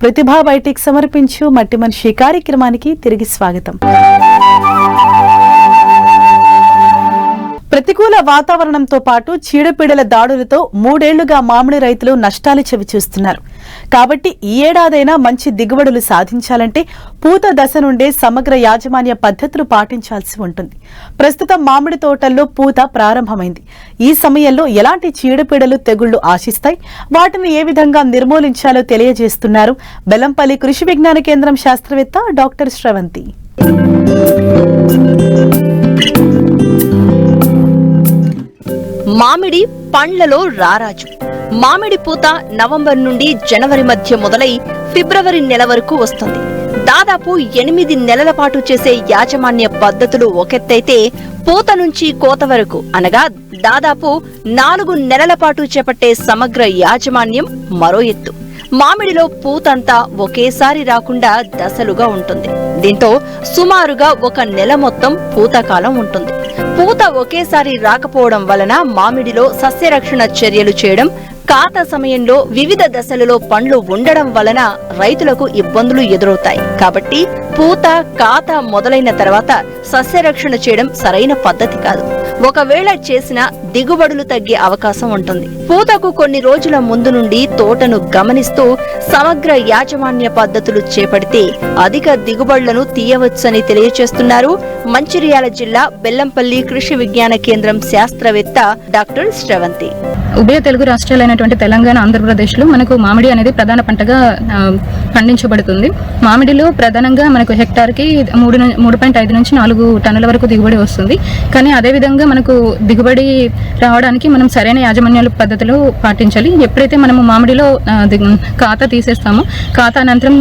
ప్రతిభా Biotech సమర్పించు మట్టి మనిషి కార్యక్రమానికి తిరిగి స్వాగతం. ప్రతికూల వాతావరణంతో పాటు చీడపీడల దాడులతో 3 ఏళ్లుగా మామిడి రైతులు నష్టాలు చవిచూస్తున్నారు. కాబట్టి ఈ ఏడాదైనా మంచి దిగుబడులు సాధించాలంటే పూత దశ నుండే సమగ్ర యాజమాన్య పద్ధతులు పాటించాల్సి ఉంటుంది. ప్రస్తుతం మామిడి తోటల్లో పూత ప్రారంభమైంది. ఈ సమయంలో ఎలాంటి చీడపీడలు తెగుళ్లు ఆశిస్తాయి, వాటిని ఏ విధంగా నిర్మూలించాలో తెలియజేస్తున్నారు బెల్లంపల్లి కృషి విజ్ఞాన కేంద్రం శాస్త్రవేత్త డాక్టర్ శ్రవంతి. మామిడి పండ్లలో రారాజు. మామిడి పూత నవంబర్ నుండి జనవరి మధ్య మొదలై ఫిబ్రవరి నెల వరకు వస్తుంది. దాదాపు 8 నెలల పాటు చేసే యాజమాన్య పద్ధతులు ఒకెత్తైతే, పూత నుంచి కోత వరకు అనగా దాదాపు 4 నెలల పాటు చేపట్టే సమగ్ర యాజమాన్యం మరో ఎత్తు. మామిడిలో పూతంతా ఒకేసారి రాకుండా దశలుగా ఉంటుంది. దీంతో సుమారుగా 1 నెల మొత్తం పూతకాలం ఉంటుంది. పూత ఒకేసారి రాకపోవడం వలన మామిడిలో సస్యరక్షణ చర్యలు చేయడం, కాత సమయంలో వివిధ దశలలో పండ్లు ఉండడం వలన రైతులకు ఇబ్బందులు ఎదురవుతాయి. కాబట్టి పూత, కాత మొదలైన తర్వాత సస్యరక్షణ చేయడం సరైన పద్ధతి కాదు. ఒకవేళ చేసినా దిగుబడులు తగ్గే అవకాశం ఉంటుంది. పూతకు కొన్ని రోజుల ముందు నుండి తోటను గమనిస్తూ సమగ్ర యాజమాన్య పద్ధతులు చేపడితే అధిక దిగుబడులను తీయవచ్చని తెలియజేస్తున్నారు మంచిర్యాల జిల్లా బెల్లంపల్లి కృషి విజ్ఞాన కేంద్రం శాస్త్రవేత్త డాక్టర్ శ్రవంతి. ఉభయ తెలుగు రాష్ట్రాలైనటువంటి తెలంగాణ, ఆంధ్రప్రదేశ్ లో మనకు మామిడి అనేది ప్రధాన పంటగా పండించబడుతుంది. మామిడిలో ప్రధానంగా మనకు హెక్టార్ కి 3.5 నుంచి 4 టన్నుల వరకు దిగుబడి వస్తుంది. కానీ అదేవిధంగా మనకు దిగుబడి రావడానికి మనం సరైన యాజమాన్యాల పద్ధతులు పాటించాలి. ఎప్పుడైతే మనము మామిడిలో కాత తీసేస్తామో, కాత అనంతరం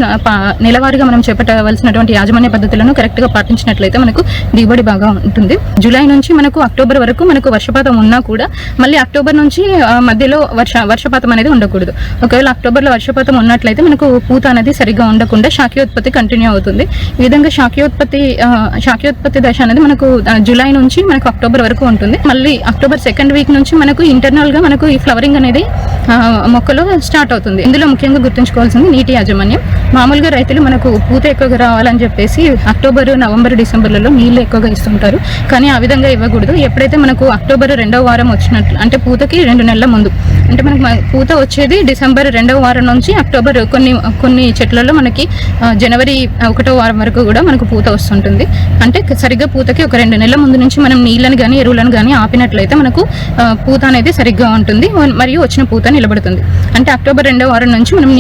నెలవారీగా మనం చేపట్టవలసినటువంటి యాజమాన్య పద్ధతులను కరెక్ట్ గా పాటించినట్లయితే మనకు దిగుబడి బాగా ఉంటుంది. జూలై నుంచి మనకు అక్టోబర్ వరకు మనకు వర్షపాతం ఉన్నా కూడా మళ్ళీ అక్టోబర్ నుంచి మధ్యలో వర్షపాతం అనేది ఉండకూడదు. ఒకవేళ అక్టోబర్ లో వర్షపాతం ఉన్నట్లయితే మనకు పూత అనేది సరిగ్గా ఉండకుండా శాఖీయోత్పత్తి కంటిన్యూ అవుతుంది. ఈ విధంగా శాఖీయోత్పత్తి దశ అనేది మనకు జూలై నుంచి మనకు అక్టోబర్ వరకు ఉంటుంది. మళ్ళీ అక్టోబర్ 2nd వీక్ నుంచి మనకు ఇంటర్నల్ గా మనకు ఈ ఫ్లవరింగ్ అనేది మొక్కలు స్టార్ట్ అవుతుంది. ఇందులో ముఖ్యంగా గుర్తుంచుకోవాల్సింది నీటి యాజమాన్యం. మామూలుగా రైతులు మనకు పూత ఎక్కువగా రావాలని చెప్పేసి అక్టోబర్, నవంబర్, డిసెంబర్లలో నీళ్లు ఎక్కువగా ఇస్తుంటారు. కానీ ఆ విధంగా ఇవ్వకూడదు. ఎప్పుడైతే మనకు అక్టోబర్ 2వ వారం వచ్చినట్లు, అంటే పూతకి 2 నెలల ముందు, అంటే మనకు పూత వచ్చేది డిసెంబర్ 2వ వారం నుంచి అక్టోబర్ కొన్ని చెట్లలో మనకి జనవరి 1వ వారం వరకు కూడా మనకు పూత వస్తుంటుంది. అంటే సరిగ్గా పూతకి ఒక 2 నెలల ముందు నుంచి మనం నీళ్ళని కానీ ఎరువులను కానీ ఆపినట్లయితే మనకు పూత అనేది సరిగ్గా ఉంటుంది మరియు వచ్చిన పూత నిలబడుతుంది. అంటే అక్టోబర్ 2వ వారం నుంచి మనం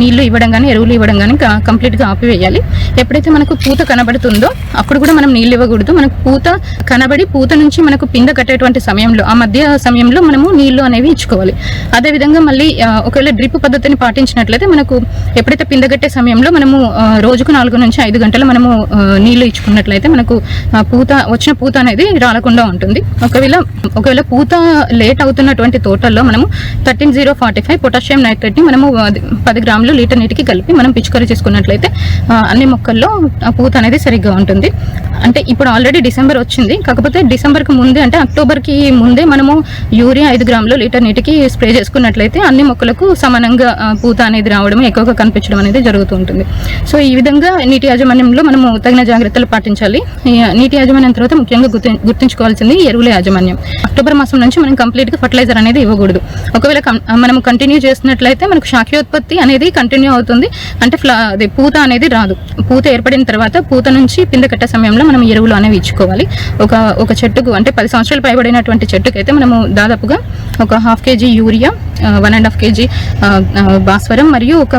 నీళ్లు ఇవ్వడం కానీ ఎరువులు ఇవ్వడం కానీ కంప్లీట్ గా ఆపివేయాలి. ఎప్పుడైతే మనకు పూత కనబడుతుందో అప్పుడు కూడా మనం నీళ్ళు ఇవ్వకూడదు. మనకు పూత కనబడి పూత నుంచి మనకు పింద కట్టేటువంటి సమయంలో, ఆ మధ్య సమయంలో మనము నీళ్లు అనేవి ఇచ్చుకోవాలి. అదేవిధంగా మళ్ళీ ఒకవేళ డ్రిప్ పద్ధతిని పాటించినట్లయితే మనకు ఎప్పుడైతే పిందగట్టే సమయంలో మనము రోజుకు 4 నుంచి 5 గంటలు మనము నీళ్లు ఇచ్చుకున్నట్లయితే మనకు వచ్చిన పూత అనేది రాలకుండా ఉంటుంది. ఒకవేళ పూత లేట్ అవుతున్నటువంటి తోటల్లో మనము 13045 పొటాషియం నైట్రేట్ ని మనము 10 గ్రాములు లీటర్ నీటికి కలిపి మనం పిచికారీ చేసుకున్నట్లయితే అన్ని మొక్కల్లో పూత అనేది సరిగ్గా ఉంటుంది. అంటే ఇప్పుడు ఆల్రెడీ డిసెంబర్ వచ్చింది, కాకపోతే డిసెంబర్ కి ముందే, అంటే అక్టోబర్ కి ముందే మనము యూరియా 5 గ్రాములు లీటర్ నీటికి స్ప్రే చేసుకున్నట్లయితే అన్ని మొక్కలకు సమానంగా పూత అనేది రావడం, ఎక్కువగా కనిపించడం అనేది జరుగుతూ ఉంటుంది. సో ఈ విధంగా నీటి యాజమాన్యంలో మనము తగిన జాగ్రత్తలు పాటించాలి. నీటి యాజమాన్యం తర్వాత ముఖ్యంగా గుర్తుంచుకోవాల్సింది ఎరువుల యాజమాన్యం. అక్టోబర్ మాసం నుంచి మనం కంప్లీట్ గా ఫర్టిలైజర్ అనేది ఇవ్వకూడదు. ఒకవేళ మనం కంటిన్యూ చేసినట్లయితే మనకు శాఖీయోత్పత్తి అనేది కంటిన్యూ అవుతుంది. అంటే పూత అనేది రాదు. పూత ఏర్పడిన తర్వాత పూత నుంచి పిందె కట్టే సమయంలో మనం ఎరువులు అనేవి ఇచ్చుకోవాలి. ఒక చెట్టుకు, అంటే 10 సంవత్సరాలు పైబడినటువంటి చెట్టుకు అయితే మనము దాదాపుగా ఒక 1/2 kg యూరియా, 1.5 kg భాస్వరం మరియు ఒక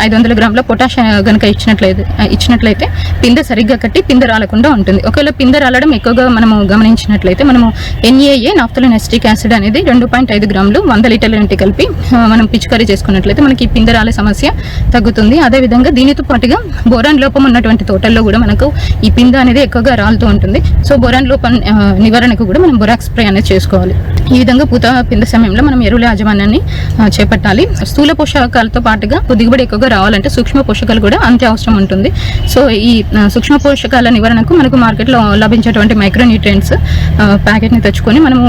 500 గ్రాముల పొటాష్ గనక ఇచ్చినట్లయితే పిందె సరిగ్గా కట్టి పిందె రాలకుండా ఉంటుంది. ఒకవేళ పిందె రాలడం ఎక్కువగా మనము గమనించినట్లయితే మనము NAA నాఫ్థలిన్ ఎస్టిక్ యాసిడ్ అనేది 2.5 గ్రాములు 100 లీటర్ల నీటి కలిపి మనం పిచికారీ చేసుకున్నట్లయితే మనకి పిందె రాలే సమస్య తగ్గుతుంది. అదేవిధంగా దీనితో పాటుగా బోరాన్ లోపం ఉన్నటువంటి తోటల్లో కూడా మనకు ఈ పిందె అనేది ఎక్కువగా రాలుతూ ఉంటుంది. సో బొరాన్ లోపం నివారణకు కూడా మనం బొరాక్స్ స్ప్రే అనేది చేసుకోవాలి. ఈ విధంగా పూత పింద సమయంలో మనం ఎరువుల యాజమాన్యాన్ని చేపట్టాలి. స్థూల పోషకాలతో పాటుగా దిగుబడి ఎక్కువగా రావాలంటే సూక్ష్మ పోషకాలు కూడా అంతే అవసరం ఉంటుంది. సో ఈ సూక్ష్మ పోషకాల నివారణకు మనకు మార్కెట్లో లభించేటువంటి మైక్రోన్యూట్రియంట్స్ ప్యాకెట్ని తెచ్చుకొని మనము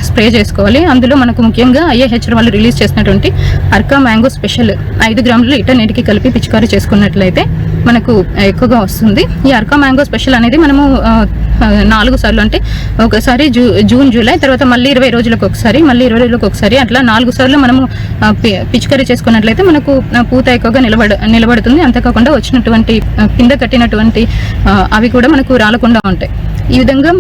స్ప్రే చేసుకోవాలి. అందులో మనకు ముఖ్యంగా IIHR వాళ్ళు రిలీజ్ చేసినటువంటి అర్కా మ్యాంగో స్పెషల్ 5 గ్రాములు లీటర్ నీటికి కలిపి పిచికారీ చేసుకున్నట్లయితే మనకు ఎక్కువగా వస్తుంది. ఈ అర్కా మ్యాంగో స్పెషల్ అనేది మనము 4 సార్లు అంటే ఒకసారి జూన్ జూలై తర్వాత మళ్ళీ 20 రోజులకు ఒకసారి మళ్ళీ 20 రోజులకు ఒకసారి అట్లా 4 సార్లు మనము పిచికారీ చేసుకున్నట్లయితే మనకు పూత ఎక్కువగా నిలబడుతుంది. అంతేకాకుండా వచ్చినటువంటి కింద కట్టినటువంటి అవి కూడా మనకు రాలకుండా ఉంటాయి. ఈ విధంగా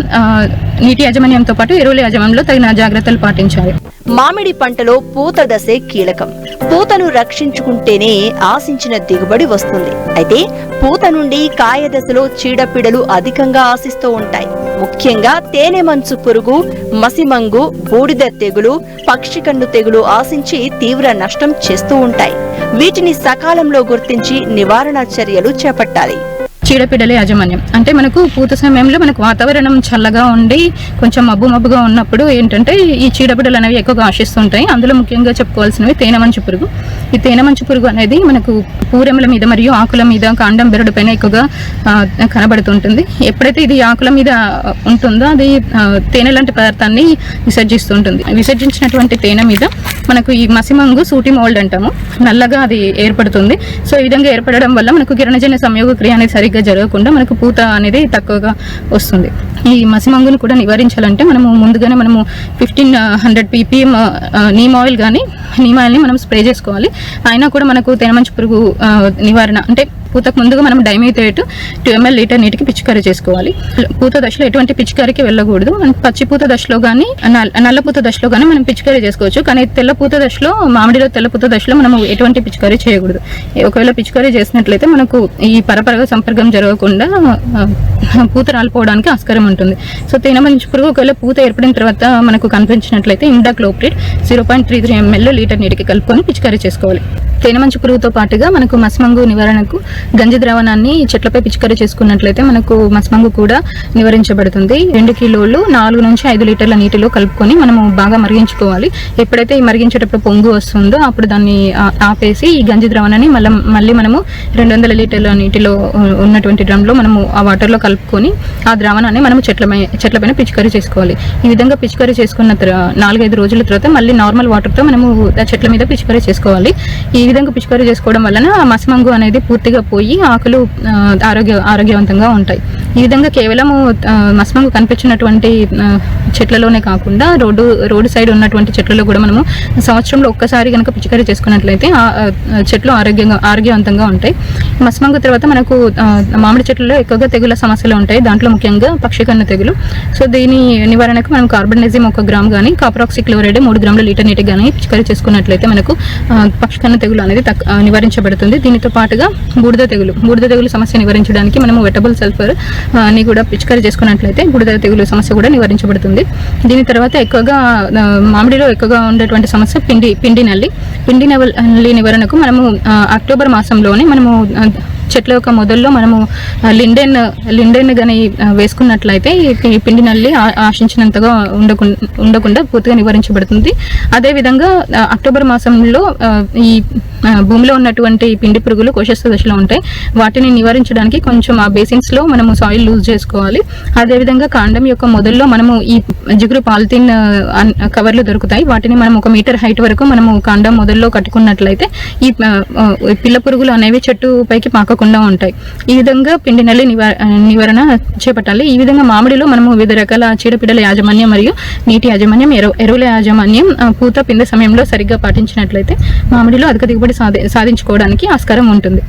నీటి యాజమాన్యంతో పాటు ఎరువుల యాజమాన్యంలో తగిన జాగ్రత్తలు పాటించాలి. మామిడి పంటలో పూత దశే కీలకం. పూతను రక్షించుకుంటేనే ఆశించిన దిగుబడి వస్తుంది. అయితే పూత నుండి కాయ దశలో చీడపీడలు అధికంగా ఆశిస్తూ ఉంటాయి. ముఖ్యంగా తేనె మంచు పురుగు, మసిమంగు, బూడిద తెగులు, పక్షికన్ను తెగులు ఆశించి తీవ్ర నష్టం చేస్తూ ఉంటాయి. వీటిని సకాలంలో గుర్తించి నివారణ చర్యలు చేపట్టాలి. చీడపీడల యాజమాన్యం అంటే మనకు పూత సమయంలో మనకు వాతావరణం చల్లగా ఉండి కొంచెం మబ్బుగా ఉన్నప్పుడు ఏంటంటే ఈ చీడపీడలు అనేవి ఎక్కువగా ఆశిస్తుంటాయి. అందులో ముఖ్యంగా చెప్పుకోవాల్సినవి తేనె మంచు పురుగు. ఈ తేనె మంచు పురుగు అనేది మనకు పూరెముల మీద మరియు ఆకుల మీద, కాండం బెరడు పైన ఎక్కువగా కనబడుతుంటుంది. ఎప్పుడైతే ఇది ఆకుల మీద ఉంటుందో అది తేనె లాంటి పదార్థాన్ని విసర్జిస్తుంటుంది. విసర్జించినటువంటి తేనె మీద మనకు ఈ మసిమంగు సూటి మోల్డ్ అంటాము, నల్లగా అది ఏర్పడుతుంది. సో ఈ విధంగా ఏర్పడడం వల్ల మనకు కిరణజన్య సంయోగ క్రియ అనేది సరిగ్గా జరగకుండా మనకు పూత అనేది తక్కువగా వస్తుంది. ఈ మసిమంగును కూడా నివారించాలంటే మనము ముందుగానే మనము 1500 ppm నీమ్ ఆయిల్ కానీ నీమ్ ఆయిల్ని మనం స్ప్రే చేసుకోవాలి. అయినా కూడా మనకు తేనె మంచు పురుగు నివారణ అంటే పూతకు ముందుగా మనం డైమిథేట్ 2 ml లీటర్ నీటికి పిచికారీ చేసుకోవాలి. పూత దశలో ఎటువంటి పిచికారీకి వెళ్ళకూడదు. పచ్చి పూత దశలో కానీ నల్ల పూత దశలో కానీ మనం పిచికారీ చేసుకోవచ్చు. కానీ తెల్ల పూత దశలో, మామిడిలో తెల్ల పూత దశలో మనం ఎటువంటి పిచికారీ చేయకూడదు. ఒకవేళ పిచికారీ చేసినట్లయితే మనకు ఈ పరపరగ సంపర్కం జరగకుండా పూత రాలిపోవడానికి ఆస్కారం ఉంటుంది. సో తేనె మంచు పురుగు ఒకవేళ పూత ఏర్పడిన తర్వాత మనకు కనిపించినట్లయితే ఇమిడాక్లోప్రిడ్ 0.33 ml లీటర్ నీటికి కలుపుకొని పిచికారీ చేసుకోవాలి. తేనె మంచు పురుగుతో పాటుగా మనకు మస్మంగు నివారణకు గంజి ద్రావణాన్ని చెట్లపై పిచికారీ చేసుకున్నట్లయితే మనకు మస్మంగు కూడా నివారించబడుతుంది. 2 కిలోలు 4 నుంచి 5 లీటర్ల నీటిలో కలుపుకొని మనము బాగా మరిగించుకోవాలి. ఎప్పుడైతే ఈ మరిగించేటప్పుడు పొంగు వస్తుందో అప్పుడు దాన్ని ఆపేసి ఈ గంజి ద్రావణాన్ని మళ్ళీ మనము 200 లీటర్ల నీటిలో ఉన్నటువంటి డ్రమ్లో మనము ఆ వాటర్లో కలుపుకొని ఆ ద్రావణాన్ని మనము చెట్లపైన పిచికారీ చేసుకోవాలి. ఈ విధంగా పిచికారీ చేసుకున్న 4-5 రోజుల తర్వాత మళ్ళీ నార్మల్ వాటర్తో మనము చెట్ల మీద పిచికారీ చేసుకోవాలి. ఈ విధంగా పిచికారీ చేసుకోవడం వలన మసిమంగు అనేది పూర్తిగా పోయి ఆకులు ఆరోగ్యవంతంగా ఉంటాయి. ఈ విధంగా కేవలము మసిమంగు కనిపించినటువంటి చెట్లలోనే కాకుండా రోడ్డు సైడ్ ఉన్నటువంటి చెట్లలో కూడా మనము సంవత్సరంలో ఒక్కసారి కనుక పిచికారీ చేసుకున్నట్లయితే చెట్లు ఆరోగ్యవంతంగా ఉంటాయి. మసిమంగు తర్వాత మనకు మామిడి చెట్లలో ఎక్కువగా తెగుల సమస్యలు ఉంటాయి. దాంట్లో ముఖ్యంగా పక్షికన్ను తెగులు. సో దీని నివారణకు మనం కార్బన్డైజిమ్ 1 గ్రామ్ కానీ కాపరాక్సిక్లోరైడ్ 3 గ్రాముల లీటర్ నీటికి కానీ పిచికారీ చేసుకున్నట్లయితే మనకు పక్షికన్ను తెగులు అనేది నివారించబడుతుంది. దీనితో పాటుగా బూడిద తెగులు సమస్య నివారించడానికి మనము వెటబుల్ సల్ఫర్ ని కూడా పిచికారీ చేసుకున్నట్లయితే బూడిద తెగులు సమస్య కూడా నివారించబడుతుంది. దీని తర్వాత ఎక్కువగా మామిడిలో ఎక్కువగా ఉండేటువంటి సమస్య పిండి నల్లి నివారణకు మనము అక్టోబర్ మాసంలోనే మనము చెట్ల యొక్క మొదల్లో మనము లిండెన్ కానీ వేసుకున్నట్లయితే ఈ పిండి నల్లి ఆశించినంతగా ఉండకుండా పూర్తిగా నివారించబడుతుంది. అదేవిధంగా అక్టోబర్ మాసంలో ఈ భూమిలో ఉన్నటువంటి పిండి పురుగులు కోశస్థ దశలో ఉంటాయి. వాటిని నివారించడానికి కొంచెం ఆ బేసిన్స్లో మనము సాయిల్ లూజ్ చేసుకోవాలి. అదేవిధంగా కాండం యొక్క మొదల్లో మనము ఈ జిగురు పాలిథిన్ కవర్లు దొరుకుతాయి. వాటిని మనం 1 మీటర్ హైట్ వరకు మనము కాండం మొదల్లో కట్టుకున్నట్లయితే ఈ పిల్ల పురుగులు అనేవి చెట్టు పైకి పాకకుండా ఉంటాయి. ఈ విధంగా పిండి నల్లి నివారణ చేపట్టాలి. ఈ విధంగా మామిడిలో మనము వివిధ రకాల చీడపీడల యాజమాన్యం మరియు నీటి యాజమాన్యం, ఎరువుల యాజమాన్యం పూత పిండి సమయంలో సరిగ్గా పాటించినట్లయితే మామిడిలో అధిక దిగుబడి సాధించుకోవడానికి ఆస్కారం ఉంటుంది.